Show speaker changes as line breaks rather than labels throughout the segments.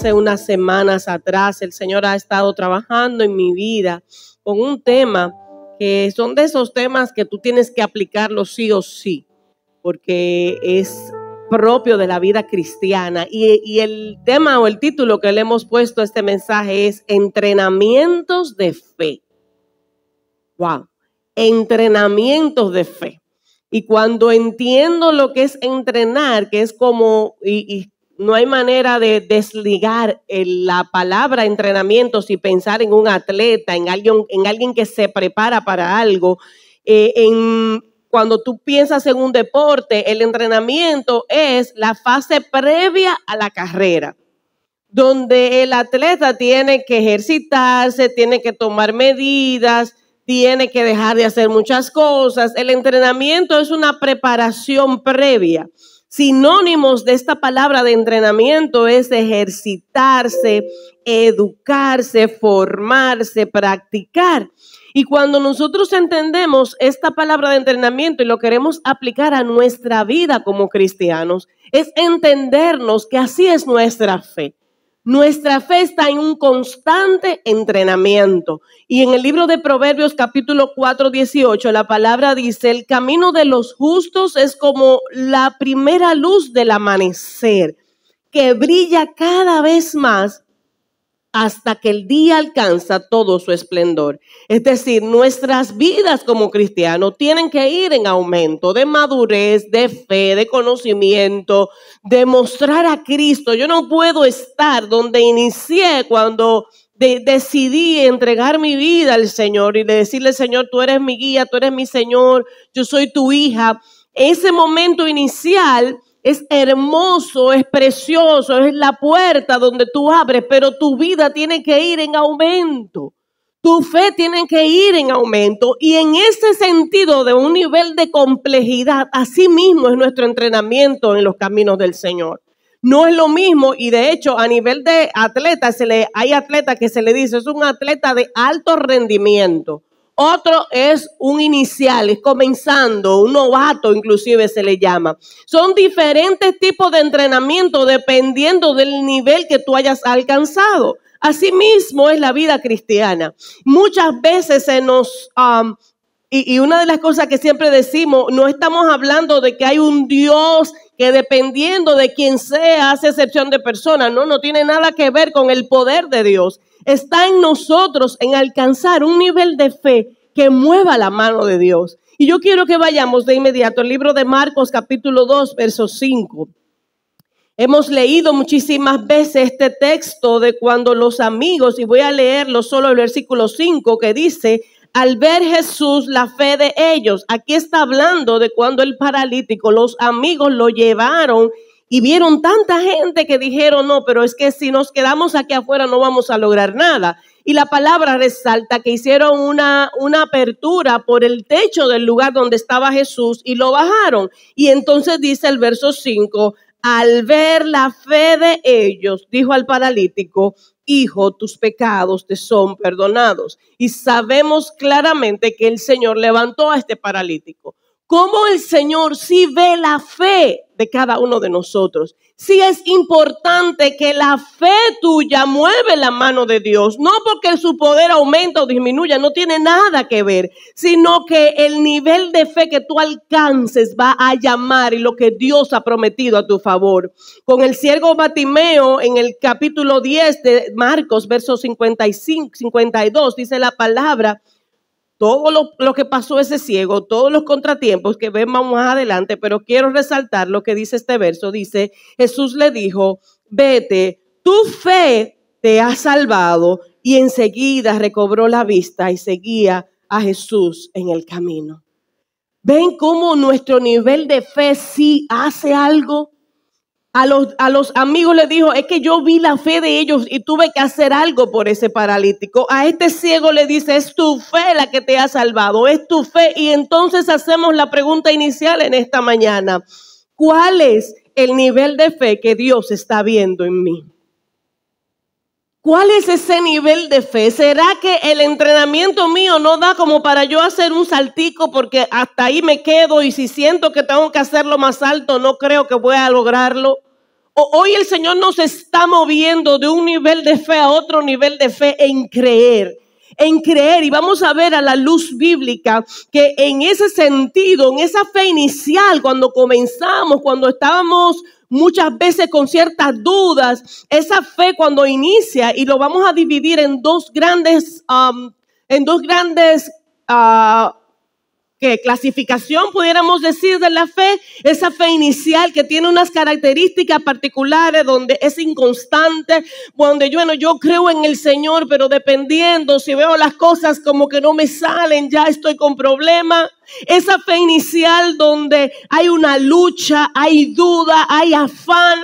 hace unas semanas atrás el Señor ha estado trabajando en mi vida con un tema que son de esos temas que tú tienes que aplicarlo sí o sí, porque es propio de la vida cristiana. Y el tema o el título que le hemos puesto a este mensaje es Entrenamientos de Fe. Wow, entrenamientos de fe. Y cuando entiendo lo que es entrenar, que es como, y no hay manera de desligar la palabra entrenamientos y pensar en un atleta, en alguien que se prepara para algo. Cuando tú piensas en un deporte, el entrenamiento es la fase previa a la carrera, donde el atleta tiene que ejercitarse, tiene que tomar medidas, tiene que dejar de hacer muchas cosas. El entrenamiento es una preparación previa. Sinónimos de esta palabra de entrenamiento es ejercitarse, educarse, formarse, practicar. Y cuando nosotros entendemos esta palabra de entrenamiento y lo queremos aplicar a nuestra vida como cristianos, es entendernos que así es nuestra fe. Nuestra fe está en un constante entrenamiento. Y en el libro de Proverbios capítulo 4:18, la palabra dice: el camino de los justos es como la primera luz del amanecer, que brilla cada vez más hasta que el día alcanza todo su esplendor. Es decir, nuestras vidas como cristianos tienen que ir en aumento de madurez, de fe, de conocimiento, de mostrar a Cristo. Yo no puedo estar donde inicié cuando decidí entregar mi vida al Señor y decirle: Señor, tú eres mi guía, tú eres mi Señor, yo soy tu hija. Ese momento inicial es hermoso, es precioso, es la puerta donde tú abres, pero tu vida tiene que ir en aumento. Tu fe tiene que ir en aumento. Y en ese sentido, de un nivel de complejidad, así mismo es nuestro entrenamiento en los caminos del Señor. No es lo mismo, y de hecho a nivel de atleta, hay atletas que se le dice, es un atleta de alto rendimiento. Otro es un inicial, es comenzando, un novato inclusive se le llama. Son diferentes tipos de entrenamiento dependiendo del nivel que tú hayas alcanzado. Asimismo es la vida cristiana. Muchas veces se nos... Y una de las cosas que siempre decimos, no estamos hablando de que hay un Dios que dependiendo de quién sea hace excepción de personas. No tiene nada que ver con el poder de Dios. Está en nosotros en alcanzar un nivel de fe que mueva la mano de Dios. Y yo quiero que vayamos de inmediato al libro de Marcos capítulo 2, verso 5. Hemos leído muchísimas veces este texto de cuando los amigos, y voy a leerlo solo el versículo 5 que dice: al ver Jesús la fe de ellos. Aquí está hablando de cuando el paralítico, los amigos lo llevaron y vieron tanta gente que dijeron: no, pero es que si nos quedamos aquí afuera no vamos a lograr nada. Y la palabra resalta que hicieron una apertura por el techo del lugar donde estaba Jesús y lo bajaron. Y entonces dice el verso 5, al ver la fe de ellos, dijo al paralítico: hijo, tus pecados te son perdonados. Y sabemos claramente que el Señor levantó a este paralítico. Cómo el Señor sí ve la fe de cada uno de nosotros. Sí es importante que la fe tuya mueve la mano de Dios, no porque su poder aumenta o disminuya, no tiene nada que ver, sino que el nivel de fe que tú alcances va a llamar y lo que Dios ha prometido a tu favor. Con el ciego Bartimeo en el capítulo 10 de Marcos, versos 55, 52, dice la palabra: todo lo que pasó ese ciego, todos los contratiempos que vemos más adelante, pero quiero resaltar lo que dice este verso. Dice: Jesús le dijo: vete, tu fe te ha salvado. Y enseguida recobró la vista y seguía a Jesús en el camino. ¿Ven cómo nuestro nivel de fe sí hace algo? A los amigos les dijo: es que yo vi la fe de ellos y tuve que hacer algo por ese paralítico. A este ciego le dice: es tu fe la que te ha salvado, es tu fe. Y entonces hacemos la pregunta inicial en esta mañana: ¿cuál es el nivel de fe que Dios está viendo en mí? ¿Cuál es ese nivel de fe? ¿Será que el entrenamiento mío no da como para yo hacer un saltico porque hasta ahí me quedo y si siento que tengo que hacerlo más alto no creo que voy a lograrlo? Hoy el Señor nos está moviendo de un nivel de fe a otro nivel de fe en creer. Y vamos a ver a la luz bíblica que en ese sentido, en esa fe inicial, cuando comenzamos, cuando estábamos muchas veces con ciertas dudas, esa fe cuando inicia, y lo vamos a dividir en dos grandes ¿qué clasificación pudiéramos decir de la fe? Esa fe inicial que tiene unas características particulares, donde es inconstante, donde yo creo en el Señor, pero dependiendo, si veo las cosas como que no me salen, ya estoy con problemas. Esa fe inicial donde hay una lucha, hay duda, hay afán.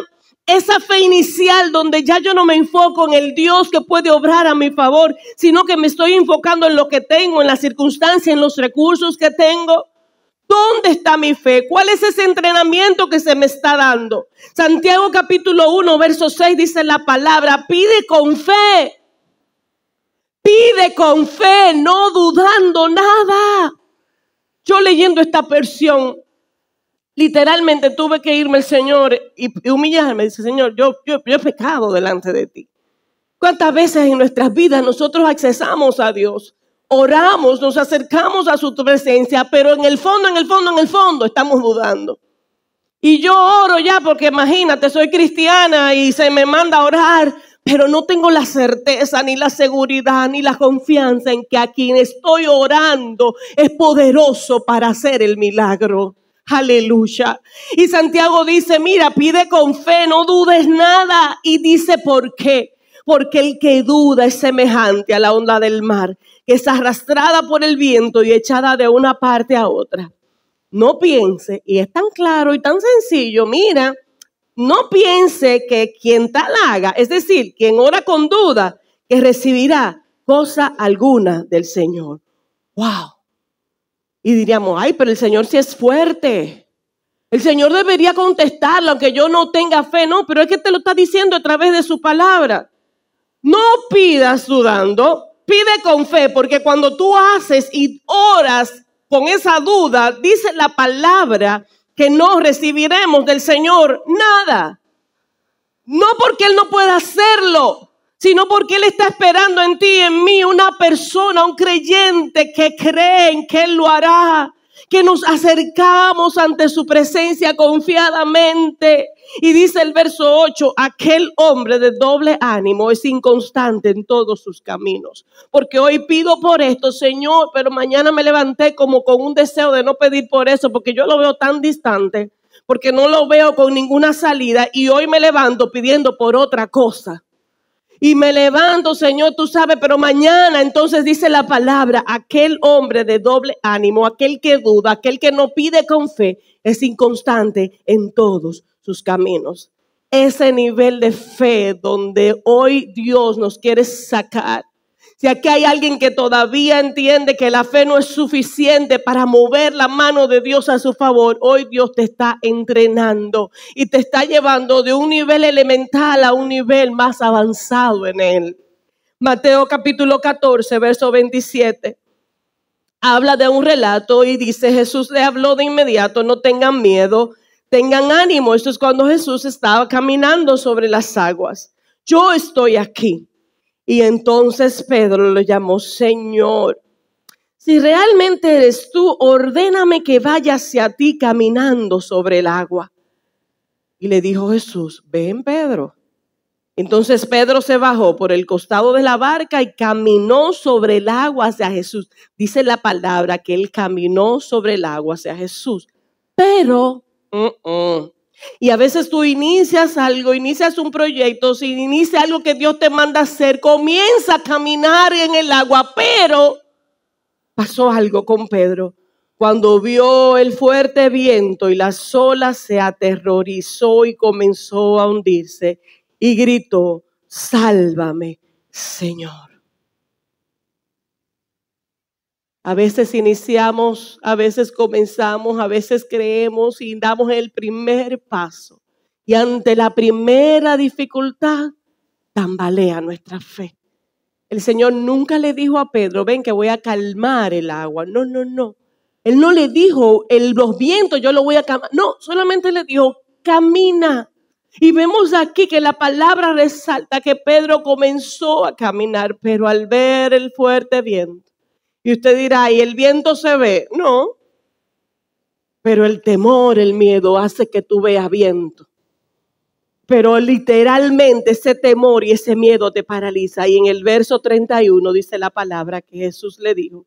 Esa fe inicial donde ya yo no me enfoco en el Dios que puede obrar a mi favor, sino que me estoy enfocando en lo que tengo, en las circunstancias, en los recursos que tengo. ¿Dónde está mi fe? ¿Cuál es ese entrenamiento que se me está dando? Santiago capítulo 1, verso 6 dice la palabra: pide con fe. Pide con fe, no dudando nada. Yo leyendo esta versión, literalmente tuve que irme al Señor y humillarme. Dice: Señor, yo he pecado delante de ti. ¿Cuántas veces en nuestras vidas nosotros accesamos a Dios? Oramos, nos acercamos a su presencia, pero en el fondo estamos dudando. Y yo oro ya porque imagínate, soy cristiana y se me manda a orar, pero no tengo la certeza, ni la seguridad, ni la confianza en que a quien estoy orando es poderoso para hacer el milagro. Aleluya. Y Santiago dice: mira, pide con fe, no dudes nada. Y dice: ¿por qué? Porque el que duda es semejante a la onda del mar, que es arrastrada por el viento y echada de una parte a otra. No piense, y es tan claro y tan sencillo, mira, no piense que quien tal haga, es decir, quien ora con duda, que recibirá cosa alguna del Señor. ¡Wow! Y diríamos: ay, pero el Señor sí es fuerte. El Señor debería contestarlo, aunque yo no tenga fe. No, pero es que te lo está diciendo a través de su palabra. No pidas dudando, pide con fe, porque cuando tú haces y oras con esa duda, dice la palabra que no recibiremos del Señor nada. No porque Él no pueda hacerlo, sino porque Él está esperando en ti y en mí una persona, un creyente que cree en que Él lo hará, que nos acercamos ante su presencia confiadamente. Y dice el verso 8: aquel hombre de doble ánimo es inconstante en todos sus caminos. Porque hoy pido por esto, Señor, pero mañana me levanté como con un deseo de no pedir por eso, porque yo lo veo tan distante, porque no lo veo con ninguna salida, y hoy me levanto pidiendo por otra cosa. Y me levanto, Señor, tú sabes, pero mañana entonces dice la palabra: aquel hombre de doble ánimo, aquel que duda, aquel que no pide con fe, es inconstante en todos sus caminos. Ese nivel de fe donde hoy Dios nos quiere sacar. Si aquí hay alguien que todavía entiende que la fe no es suficiente para mover la mano de Dios a su favor, hoy Dios te está entrenando y te está llevando de un nivel elemental a un nivel más avanzado en Él. Mateo capítulo 14, verso 27. Habla de un relato y dice: Jesús le habló de inmediato: no tengan miedo, tengan ánimo. Esto es cuando Jesús estaba caminando sobre las aguas. Yo estoy aquí. Y entonces Pedro le llamó: Señor, si realmente eres tú, ordéname que vaya hacia ti caminando sobre el agua. Y le dijo Jesús: ven, Pedro. Entonces Pedro se bajó por el costado de la barca y caminó sobre el agua hacia Jesús. Dice la palabra que él caminó sobre el agua hacia Jesús. Pero y a veces tú inicias algo, inicias un proyecto, si inicia algo que Dios te manda a hacer, comienza a caminar en el agua, pero pasó algo con Pedro. Cuando vio el fuerte viento y las olas, se aterrorizó y comenzó a hundirse y gritó: sálvame, Señor. A veces iniciamos, a veces comenzamos, a veces creemos y damos el primer paso. Y ante la primera dificultad, tambalea nuestra fe. El Señor nunca le dijo a Pedro: ven que voy a calmar el agua. No, no, no. Él no le dijo: los vientos yo lo voy a calmar. No, solamente le dijo: camina. Y vemos aquí que la palabra resalta que Pedro comenzó a caminar, pero al ver el fuerte viento. Y usted dirá, ¿y el viento se ve? No, pero el temor, el miedo hace que tú veas viento. Pero literalmente ese temor y ese miedo te paraliza. Y en el verso 31 dice la palabra que Jesús le dijo,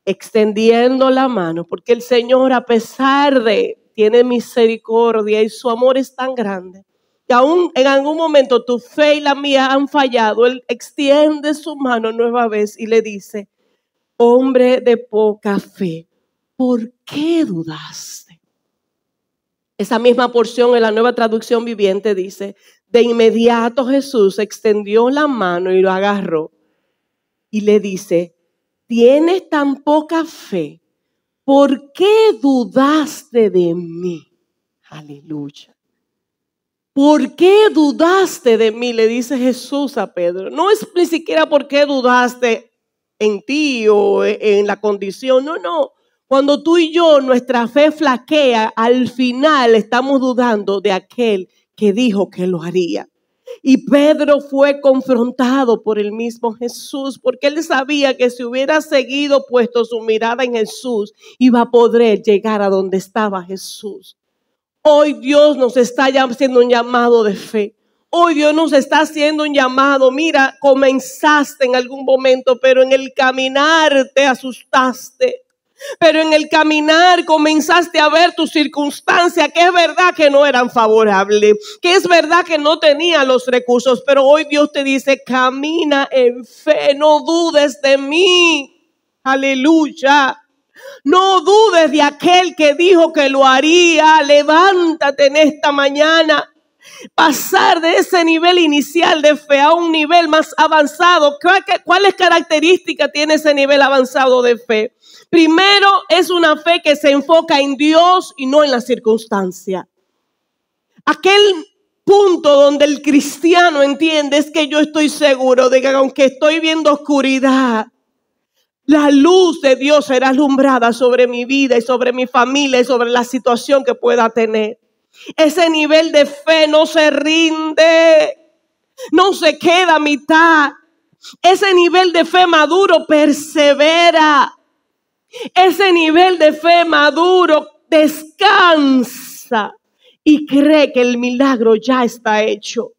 extendiendo la mano, porque el Señor, a pesar de, tiene misericordia y su amor es tan grande, que aún en algún momento tu fe y la mía han fallado, Él extiende su mano nueva vez y le dice, hombre de poca fe, ¿por qué dudaste? Esa misma porción en la Nueva Traducción Viviente dice, de inmediato Jesús extendió la mano y lo agarró y le dice, ¿tienes tan poca fe? ¿Por qué dudaste de mí? Aleluya. ¿Por qué dudaste de mí? Le dice Jesús a Pedro. No es ni siquiera por qué dudaste en ti o en la condición. No. Cuando tú y yo, nuestra fe flaquea, al final estamos dudando de aquel que dijo que lo haría. Y Pedro fue confrontado por el mismo Jesús, porque él sabía que si hubiera seguido puesto su mirada en Jesús, iba a poder llegar a donde estaba Jesús. Hoy Dios nos está haciendo un llamado de fe. Hoy Dios nos está haciendo un llamado. Mira, comenzaste en algún momento, pero en el caminar te asustaste. Pero en el caminar comenzaste a ver tus circunstancias, que es verdad que no eran favorables, que es verdad que no tenía los recursos, pero hoy Dios te dice, camina en fe, no dudes de mí. Aleluya. No dudes de aquel que dijo que lo haría. Levántate en esta mañana. Pasar de ese nivel inicial de fe a un nivel más avanzado. ¿Cuáles características tiene ese nivel avanzado de fe? Primero, es una fe que se enfoca en Dios y no en la circunstancia. Aquel punto donde el cristiano entiende es que yo estoy seguro de que aunque estoy viendo oscuridad, la luz de Dios será alumbrada sobre mi vida y sobre mi familia y sobre la situación que pueda tener. Ese nivel de fe no se rinde, no se queda a mitad. Ese nivel de fe maduro persevera. Ese nivel de fe maduro descansa y cree que el milagro ya está hecho.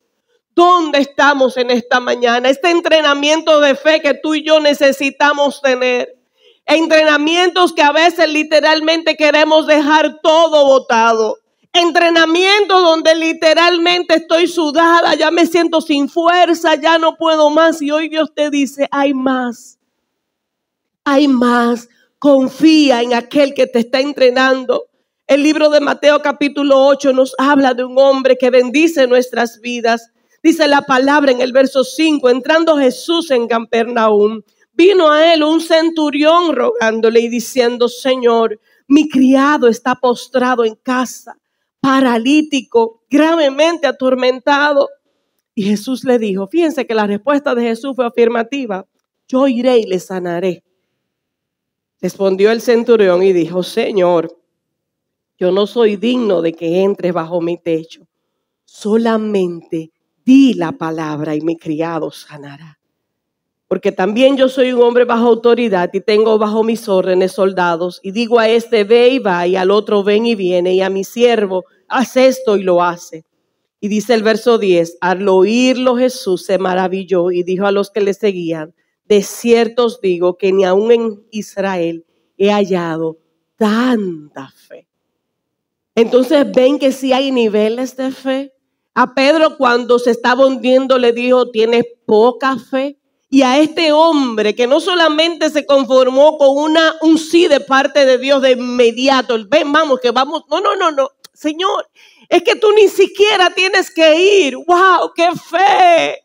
¿Dónde estamos en esta mañana? Este entrenamiento de fe que tú y yo necesitamos tener. Entrenamientos que a veces literalmente queremos dejar todo botado. Entrenamiento donde literalmente estoy sudada, ya me siento sin fuerza, ya no puedo más. Y hoy Dios te dice, hay más. Hay más. Confía en aquel que te está entrenando. El libro de Mateo capítulo 8 nos habla de un hombre que bendice nuestras vidas. Dice la palabra en el verso 5, entrando Jesús en Capernaum, vino a él un centurión rogándole y diciendo, Señor, mi criado está postrado en casa, paralítico, gravemente atormentado. Y Jesús le dijo, fíjense que la respuesta de Jesús fue afirmativa, yo iré y le sanaré. Respondió el centurión y dijo, Señor, yo no soy digno de que entres bajo mi techo. Solamente di la palabra y mi criado sanará. Porque también yo soy un hombre bajo autoridad y tengo bajo mis órdenes soldados. Y digo a este, ve y va, y al otro, ven y viene. Y a mi siervo, haz esto y lo hace. Y dice el verso 10, al oírlo Jesús se maravilló y dijo a los que le seguían, de cierto os digo que ni aún en Israel he hallado tanta fe. Entonces ven que sí hay niveles de fe. A Pedro cuando se estaba hundiendo le dijo, tienes poca fe. Y a este hombre que no solamente se conformó con un sí de parte de Dios de inmediato, ven, vamos, que vamos. No. Señor, es que tú ni siquiera tienes que ir. ¡Wow! ¡Qué fe!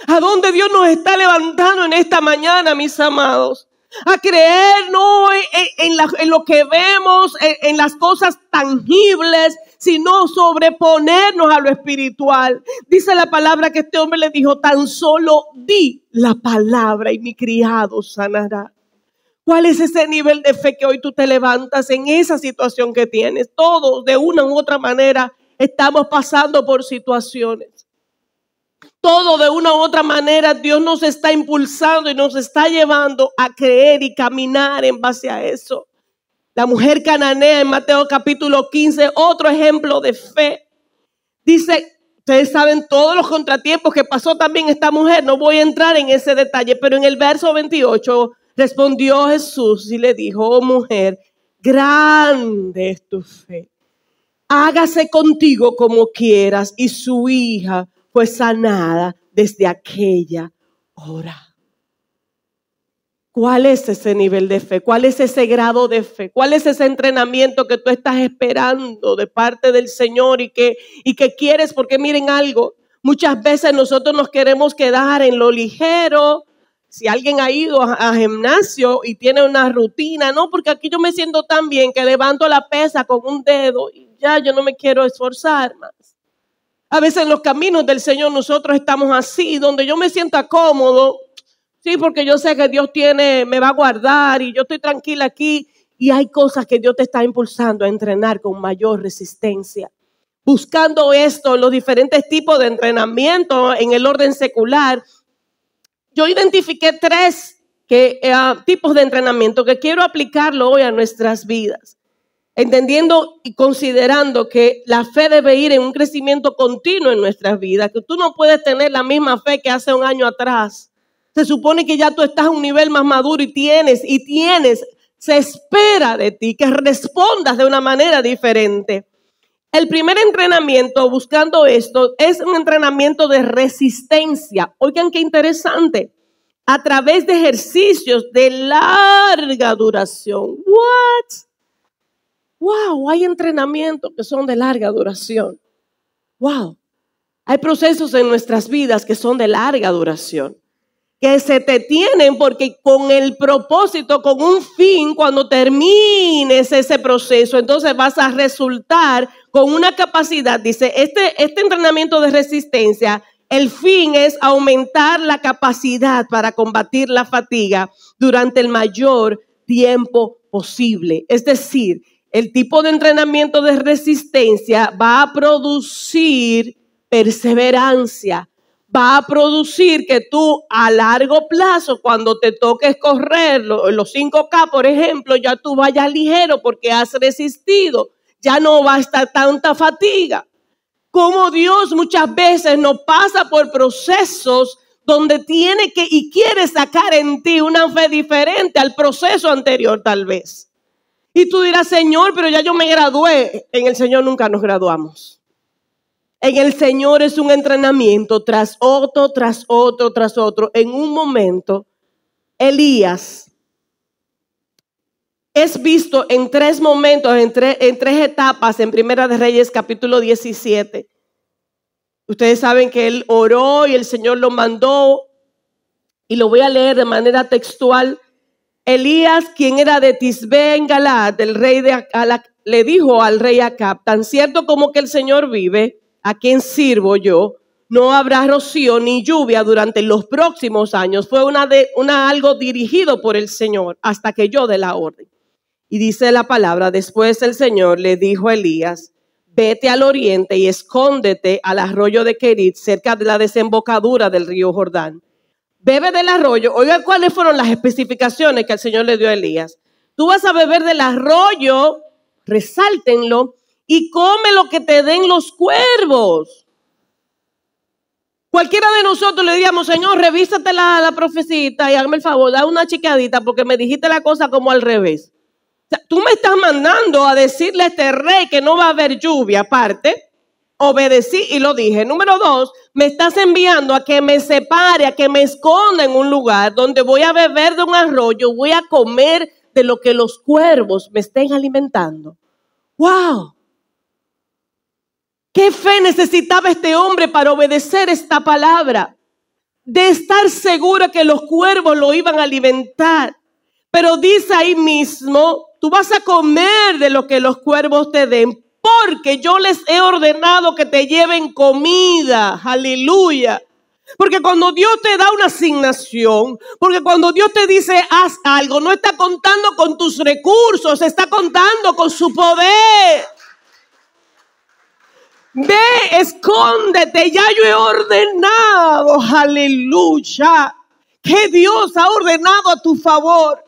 ¿A dónde Dios nos está levantando en esta mañana, mis amados? A creer no en lo que vemos, en las cosas tangibles, sino sobreponernos a lo espiritual. Dice la palabra que este hombre le dijo, tan solo di la palabra y mi criado sanará. ¿Cuál es ese nivel de fe que hoy tú te levantas en esa situación que tienes? Todos de una u otra manera estamos pasando por situaciones. Todo de una u otra manera Dios nos está impulsando y nos está llevando a creer y caminar en base a eso. La mujer cananea en Mateo capítulo 15, otro ejemplo de fe. Dice, ustedes saben todos los contratiempos que pasó también esta mujer. No voy a entrar en ese detalle, pero en el verso 28 respondió Jesús y le dijo, oh mujer, grande es tu fe. Hágase contigo como quieras. Y su hija fue sanada desde aquella hora. ¿Cuál es ese nivel de fe? ¿Cuál es ese grado de fe? ¿Cuál es ese entrenamiento que tú estás esperando de parte del Señor y que quieres? Porque miren algo, muchas veces nosotros nos queremos quedar en lo ligero. Si alguien ha ido a gimnasio y tiene una rutina, no, porque aquí yo me siento tan bien que levanto la pesa con un dedo y ya yo no me quiero esforzar más. A veces en los caminos del Señor nosotros estamos así, donde yo me sienta cómodo. Sí, porque yo sé que Dios me va a guardar y yo estoy tranquila aquí. Y hay cosas que Dios te está impulsando a entrenar con mayor resistencia. Buscando esto, los diferentes tipos de entrenamiento en el orden secular, yo identifiqué 3 tipos de entrenamiento que quiero aplicarlo hoy a nuestras vidas. Entendiendo y considerando que la fe debe ir en un crecimiento continuo en nuestras vidas, que tú no puedes tener la misma fe que hace un año atrás. Se supone que ya tú estás a un nivel más maduro y tienes, se espera de ti que respondas de una manera diferente. El primer entrenamiento buscando esto es un entrenamiento de resistencia. Oigan qué interesante. A través de ejercicios de larga duración. Wow, hay entrenamientos que son de larga duración. Wow, hay procesos en nuestras vidas que son de larga duración, que se te tienen porque con el propósito, con un fin, cuando termines ese proceso, entonces vas a resultar con una capacidad. Dice, este entrenamiento de resistencia, el fin es aumentar la capacidad para combatir la fatiga durante el mayor tiempo posible. Es decir, el tipo de entrenamiento de resistencia va a producir perseverancia, va a producir que tú a largo plazo, cuando te toques correr los 5K, por ejemplo, ya tú vayas ligero porque has resistido, ya no va a estar tanta fatiga. Como Dios muchas veces nos pasa por procesos donde tiene que y quiere sacar en ti una fe diferente al proceso anterior tal vez. Y tú dirás, Señor, pero ya yo me gradué. En el Señor nunca nos graduamos. En el Señor es un entrenamiento tras otro, tras otro, tras otro. En un momento, Elías es visto en 3 momentos, en tres etapas en Primera de Reyes, capítulo 17. Ustedes saben que él oró y el Señor lo mandó. Y lo voy a leer de manera textual. Elías, quien era de Tisbe en Galaad, el rey de Acab, le dijo al rey Acab, tan cierto como que el Señor vive, a quien sirvo yo, no habrá rocío ni lluvia durante los próximos años. Fue algo dirigido por el Señor hasta que yo dé la orden. Y dice la palabra, después el Señor le dijo a Elías, vete al oriente y escóndete al arroyo de Kerit, cerca de la desembocadura del río Jordán. Bebe del arroyo. Oiga, ¿cuáles fueron las especificaciones que el Señor le dio a Elías? Tú vas a beber del arroyo, resáltenlo, y come lo que te den los cuervos. Cualquiera de nosotros le diríamos, Señor, revísate la profecita y hágame el favor, da una chicadita porque me dijiste la cosa como al revés. O sea, tú me estás mandando a decirle a este rey que no va a haber lluvia, aparte. Obedecí y lo dije. Número 2, me estás enviando a que me separe, a que me esconda en un lugar donde voy a beber de un arroyo, voy a comer de lo que los cuervos me estén alimentando. ¡Wow! ¿Qué fe necesitaba este hombre para obedecer esta palabra? De estar seguro que los cuervos lo iban a alimentar. Pero dice ahí mismo, tú vas a comer de lo que los cuervos te den, porque yo les he ordenado que te lleven comida. Aleluya. Porque cuando Dios te da una asignación, porque cuando Dios te dice haz algo, no está contando con tus recursos, está contando con su poder. Ve, escóndete, ya yo he ordenado, aleluya, que Dios ha ordenado a tu favor.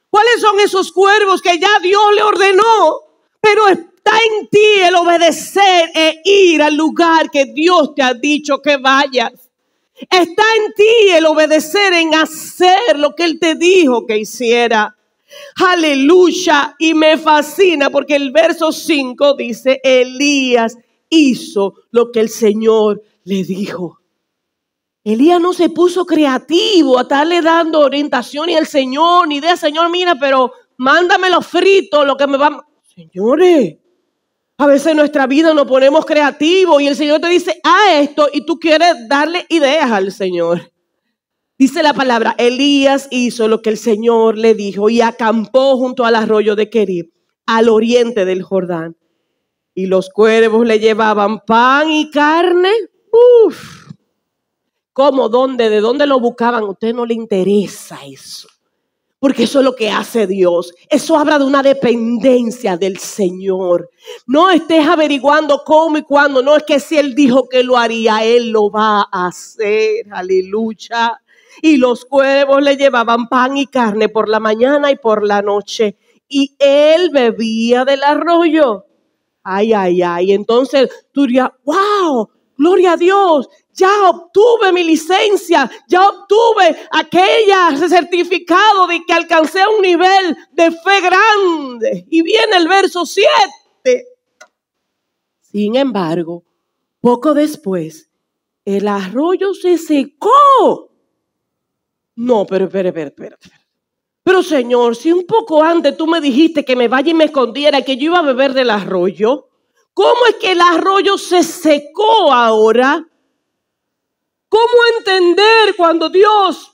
¿Cuáles son esos cuervos que ya Dios le ordenó? Pero está en ti el obedecer e ir al lugar que Dios te ha dicho que vayas. Está en ti el obedecer en hacer lo que Él te dijo que hiciera. Aleluya. Y me fascina porque el verso 5 dice, Elías hizo lo que el Señor le dijo. Elías no se puso creativo a estarle dando orientación y al Señor, ni idea, Señor, mira, pero mándamelo frito, lo que me va. Señores, a veces en nuestra vida nos ponemos creativos y el Señor te dice, esto, y tú quieres darle ideas al Señor. Dice la palabra, Elías hizo lo que el Señor le dijo y acampó junto al arroyo de Querib, al oriente del Jordán. Y los cuervos le llevaban pan y carne. Uf. ¿Cómo? ¿Dónde? ¿De dónde lo buscaban? A usted no le interesa eso. Porque eso es lo que hace Dios. Eso habla de una dependencia del Señor. No estés averiguando cómo y cuándo. No, es que si Él dijo que lo haría, Él lo va a hacer. Aleluya. Y los cuervos le llevaban pan y carne por la mañana y por la noche. Y Él bebía del arroyo. Ay, ay, ay. Entonces tú dirías, wow, gloria a Dios. Ya obtuve mi licencia, ya obtuve aquel certificado de que alcancé un nivel de fe grande. Y viene el verso 7. Sin embargo, poco después, el arroyo se secó. No, pero espera. Pero Señor, si un poco antes tú me dijiste que me vaya y me escondiera y que yo iba a beber del arroyo, ¿cómo es que el arroyo se secó ahora? ¿Cómo entender cuando Dios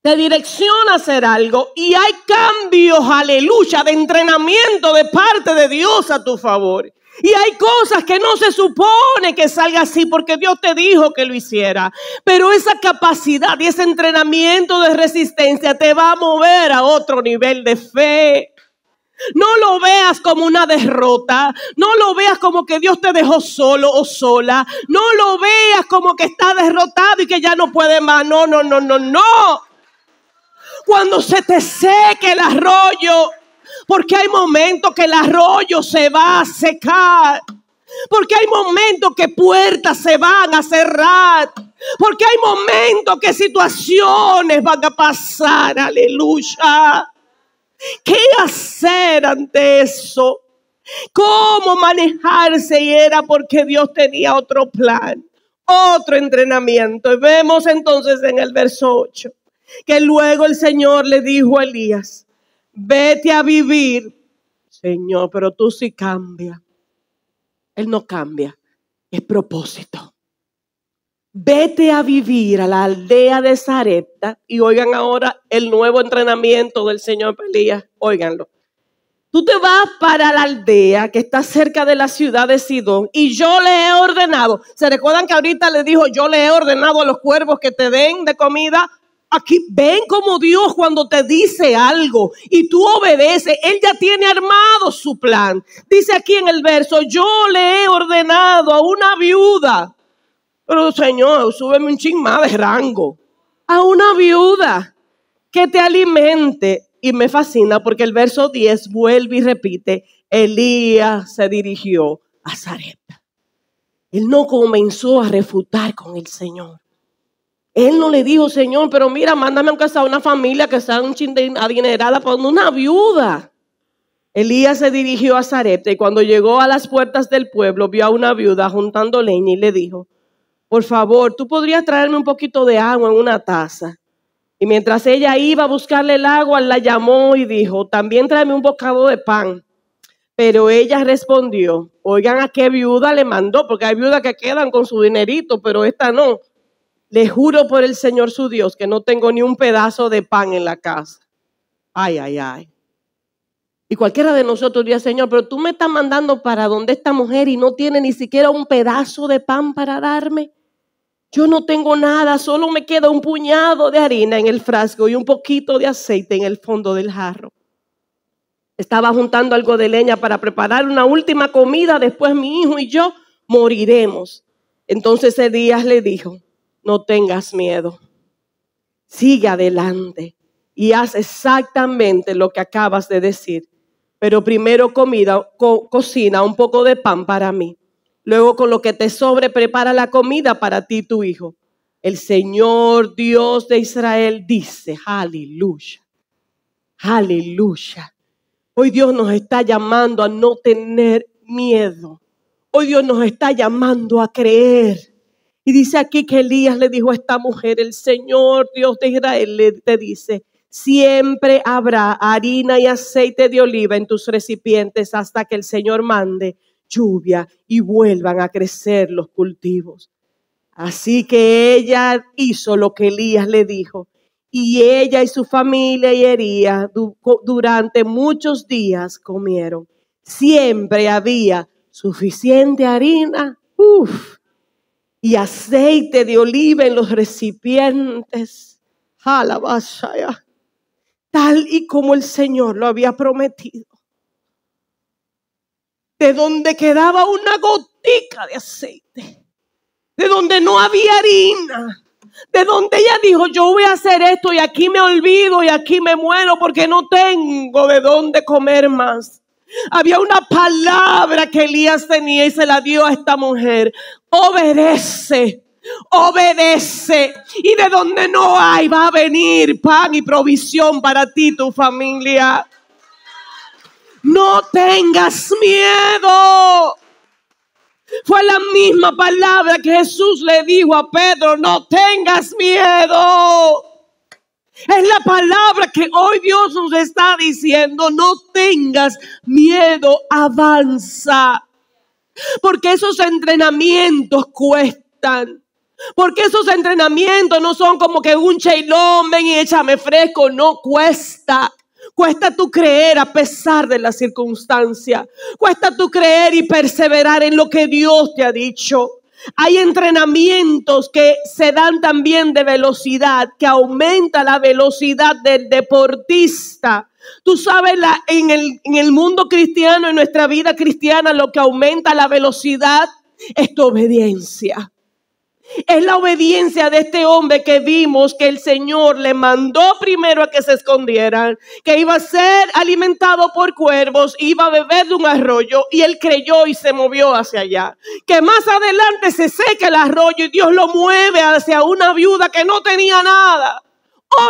te direcciona a hacer algo y hay cambios, aleluya, de entrenamiento de parte de Dios a tu favor? Y hay cosas que no se supone que salga así porque Dios te dijo que lo hiciera. Pero esa capacidad y ese entrenamiento de resistencia te va a mover a otro nivel de fe. No lo veas como una derrota. No lo veas como que Dios te dejó solo o sola. No lo veas como que está derrotado y que ya no puede más. No. Cuando se te seque el arroyo, porque hay momentos que el arroyo se va a secar. Porque hay momentos que puertas se van a cerrar. Porque hay momentos que situaciones van a pasar. Aleluya. ¿Qué hacer ante eso? ¿Cómo manejarse? Y era porque Dios tenía otro plan, otro entrenamiento. Y vemos entonces en el verso 8 que luego el Señor le dijo a Elías, vete a vivir. Señor, pero tú sí cambias. Él no cambia, es propósito. Vete a vivir a la aldea de Sarepta. Y oigan ahora el nuevo entrenamiento del Señor Elías. Óiganlo. Tú te vas para la aldea que está cerca de la ciudad de Sidón. Y yo le he ordenado. ¿Se recuerdan que ahorita le dijo, yo le he ordenado a los cuervos que te den de comida? Aquí ven como Dios cuando te dice algo y tú obedeces, Él ya tiene armado su plan. Dice aquí en el verso, yo le he ordenado a una viuda. Pero Señor, súbeme un chin más de rango. A una viuda que te alimente. Y me fascina porque el verso 10 vuelve y repite, Elías se dirigió a Sarepta. Él no comenzó a refutar con el Señor. Él no le dijo, Señor, pero mira, mándame aunque sea una familia que sea un chin de adinerada, para una viuda. Elías se dirigió a Sarepta y cuando llegó a las puertas del pueblo, vio a una viuda juntando leña y le dijo, por favor, ¿tú podrías traerme un poquito de agua en una taza? Y mientras ella iba a buscarle el agua, la llamó y dijo, también tráeme un bocado de pan. Pero ella respondió, oigan a qué viuda le mandó, porque hay viudas que quedan con su dinerito, pero esta no. Le juro por el Señor su Dios que no tengo ni un pedazo de pan en la casa. Ay. Y cualquiera de nosotros diría, Señor, pero tú me estás mandando para donde esta mujer y no tiene ni siquiera un pedazo de pan para darme. Yo no tengo nada, solo me queda un puñado de harina en el frasco y un poquito de aceite en el fondo del jarro. Estaba juntando algo de leña para preparar una última comida, después mi hijo y yo moriremos. Entonces Elías le dijo, no tengas miedo, sigue adelante y haz exactamente lo que acabas de decir. Pero primero cocina un poco de pan para mí. Luego con lo que te sobre prepara la comida para ti y tu hijo. El Señor Dios de Israel dice, aleluya, aleluya. Hoy Dios nos está llamando a no tener miedo. Hoy Dios nos está llamando a creer. Y dice aquí que Elías le dijo a esta mujer, el Señor Dios de Israel te dice, siempre habrá harina y aceite de oliva en tus recipientes hasta que el Señor mande lluvia y vuelvan a crecer los cultivos. Así que ella hizo lo que Elías le dijo. Y ella y su familia y Elías durante muchos días comieron. Siempre había suficiente harina y aceite de oliva en los recipientes. Alabashaya. Tal y como el Señor lo había prometido. De donde quedaba una gotica de aceite. De donde no había harina. De donde ella dijo, yo voy a hacer esto y aquí me olvido y aquí me muero porque no tengo de dónde comer más. Había una palabra que Elías tenía y se la dio a esta mujer. Obedece, obedece. Y de donde no hay va a venir pan y provisión para ti y tu familia. No tengas miedo. Fue la misma palabra que Jesús le dijo a Pedro, no tengas miedo. Es la palabra que hoy Dios nos está diciendo, no tengas miedo, avanza. Porque esos entrenamientos cuestan. Porque esos entrenamientos no son como que un cheilón, ven y échame fresco, no cuesta. Cuesta tu creer a pesar de la circunstancia. Cuesta tu creer y perseverar en lo que Dios te ha dicho. Hay entrenamientos que se dan también de velocidad, que aumenta la velocidad del deportista. Tú sabes, en el mundo cristiano, en nuestra vida cristiana, lo que aumenta la velocidad es tu obediencia. Es la obediencia de este hombre que vimos que el Señor le mandó primero a que se escondieran, que iba a ser alimentado por cuervos, iba a beber de un arroyo y él creyó y se movió hacia allá. Que más adelante se seque el arroyo y Dios lo mueve hacia una viuda que no tenía nada.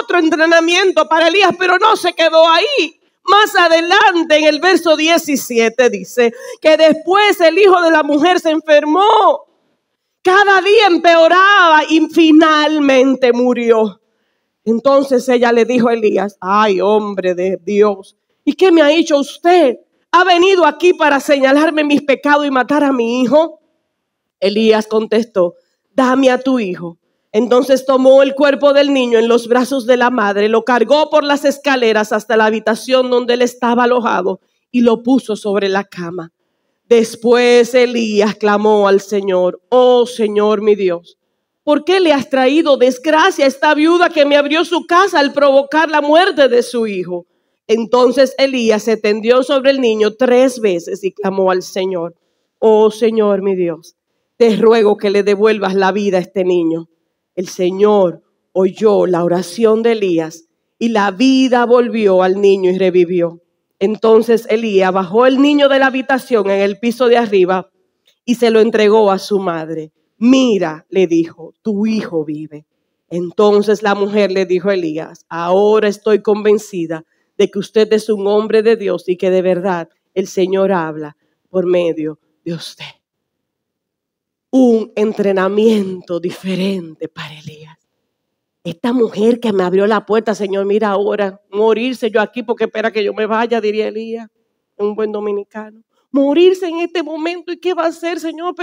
Otro entrenamiento para Elías, pero no se quedó ahí. Más adelante en el verso 17 dice que después el hijo de la mujer se enfermó. Cada día empeoraba y finalmente murió. Entonces ella le dijo a Elías, ay, hombre de Dios, ¿y qué me ha hecho usted? ¿Ha venido aquí para señalarme mis pecados y matar a mi hijo? Elías contestó, dame a tu hijo. Entonces tomó el cuerpo del niño en los brazos de la madre, lo cargó por las escaleras hasta la habitación donde él estaba alojado y lo puso sobre la cama. Después Elías clamó al Señor, oh Señor mi Dios, ¿por qué le has traído desgracia a esta viuda que me abrió su casa al provocar la muerte de su hijo? Entonces Elías se tendió sobre el niño 3 veces y clamó al Señor, oh Señor mi Dios, te ruego que le devuelvas la vida a este niño. El Señor oyó la oración de Elías y la vida volvió al niño y revivió. Entonces Elías bajó el niño de la habitación en el piso de arriba y se lo entregó a su madre. Mira, le dijo, tu hijo vive. Entonces la mujer le dijo a Elías, ahora estoy convencida de que usted es un hombre de Dios y que de verdad el Señor habla por medio de usted. Un entrenamiento diferente para Elías. Esta mujer que me abrió la puerta, Señor, mira ahora, morirse yo aquí porque espera que yo me vaya, diría Elías, un buen dominicano. Morirse en este momento, ¿y qué va a hacer, Señor?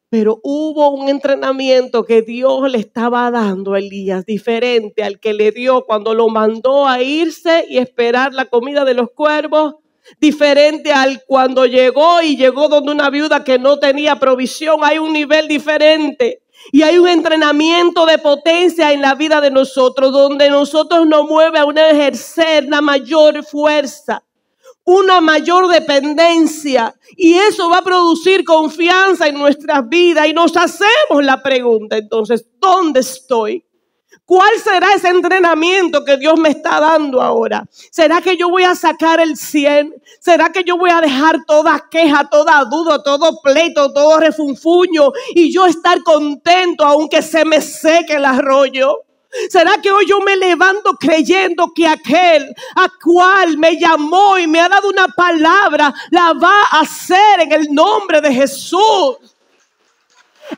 Pero hubo un entrenamiento que Dios le estaba dando a Elías, diferente al que le dio cuando lo mandó a irse y esperar la comida de los cuervos, diferente al cuando llegó donde una viuda que no tenía provisión. Hay un nivel diferente. Y hay un entrenamiento de potencia en la vida de nosotros, donde nosotros nos mueve a ejercer la mayor fuerza. una mayor dependencia, y eso va a producir confianza en nuestras vidas, y nos hacemos la pregunta entonces, ¿dónde estoy? ¿Cuál será ese entrenamiento que Dios me está dando ahora? ¿Será que yo voy a sacar el 100? ¿Será que yo voy a dejar toda queja, toda duda, todo pleito, todo refunfuño y yo estar contento aunque se me seque el arroyo? ¿Será que hoy yo me levanto creyendo que aquel a cual me llamó y me ha dado una palabra la va a hacer en el nombre de Jesús?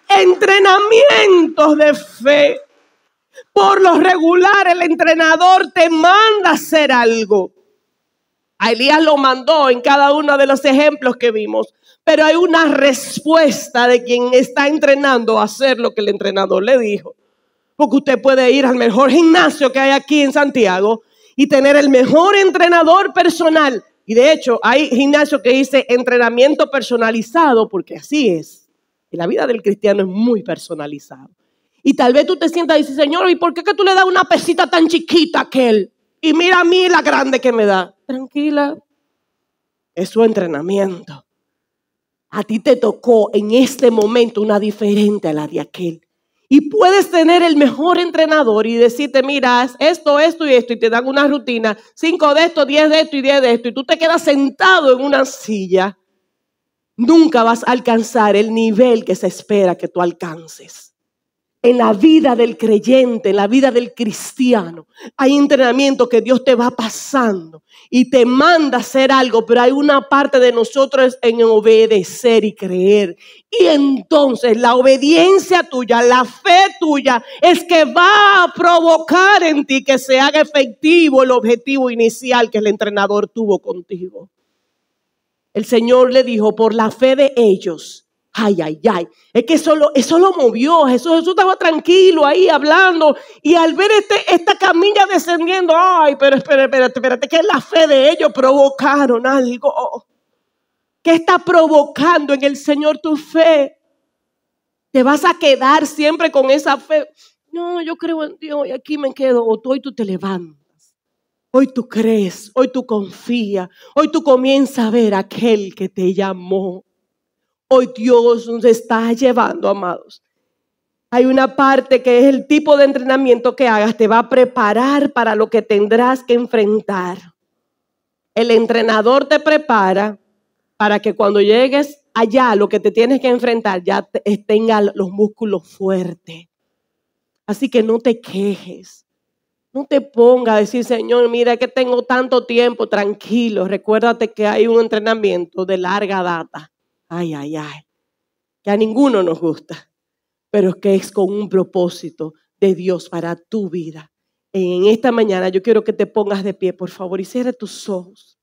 Entrenamientos de fe. Por lo regular, el entrenador te manda a hacer algo. A Elías lo mandó en cada uno de los ejemplos que vimos, pero hay una respuesta de quien está entrenando a hacer lo que el entrenador le dijo. Porque usted puede ir al mejor gimnasio que hay aquí en Santiago y tener el mejor entrenador personal. Y de hecho, hay gimnasio que dice entrenamiento personalizado, porque así es. Y la vida del cristiano es muy personalizado. Y tal vez tú te sientas y dices, Señor, ¿y por qué que tú le das una pesita tan chiquita a aquel? Y mira a mí la grande que me da. Tranquila, es su entrenamiento. A ti te tocó en este momento una diferente a la de aquel. Y puedes tener el mejor entrenador y decirte, mira, esto y esto, y te dan una rutina, 5 de esto, 10 de esto y 10 de esto, y tú te quedas sentado en una silla. Nunca vas a alcanzar el nivel que se espera que tú alcances. En la vida del creyente, en la vida del cristiano, hay entrenamiento que Dios te va pasando y te manda a hacer algo, pero hay una parte de nosotros en obedecer y creer. Y entonces la obediencia tuya, la fe tuya, es que va a provocar en ti que se haga efectivo el objetivo inicial que el entrenador tuvo contigo. El Señor le dijo, por la fe de ellos. Ay, es que eso lo movió. Jesús estaba tranquilo ahí hablando y al ver esta camilla descendiendo, ay, pero espérate, que la fe de ellos provocaron algo. ¿Qué está provocando en el Señor tu fe? ¿Te vas a quedar siempre con esa fe? No, yo creo en Dios y aquí me quedo. O hoy tú te levantas. Hoy tú crees, hoy tú confías, hoy tú comienzas a ver a aquel que te llamó. Hoy Dios nos está llevando, amados. Hay una parte que es el tipo de entrenamiento que hagas. Te va a preparar para lo que tendrás que enfrentar. El entrenador te prepara para que cuando llegues allá, lo que te tienes que enfrentar, ya tenga los músculos fuertes. Así que no te quejes. No te pongas a decir, Señor, mira que tengo tanto tiempo. Tranquilo, recuérdate que hay un entrenamiento de larga data. Ay, que a ninguno nos gusta, pero que es con un propósito de Dios para tu vida. En esta mañana yo quiero que te pongas de pie, por favor, y cierre tus ojos.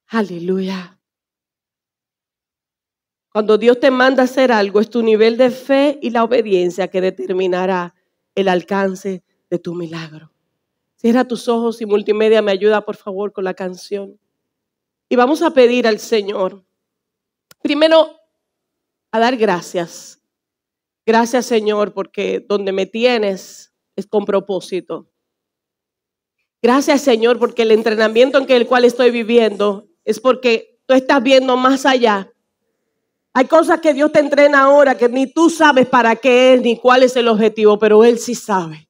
Aleluya. Cuando Dios te manda a hacer algo, es tu nivel de fe y la obediencia que determinará el alcance de tu milagro. Cierra tus ojos y Multimedia me ayuda, por favor, con la canción. Y vamos a pedir al Señor, primero, a dar gracias. Gracias, Señor, porque donde me tienes es con propósito. Gracias, Señor, porque el entrenamiento en el cual estoy viviendo es porque tú estás viendo más allá. Hay cosas que Dios te entrena ahora que ni tú sabes para qué es ni cuál es el objetivo, pero Él sí sabe.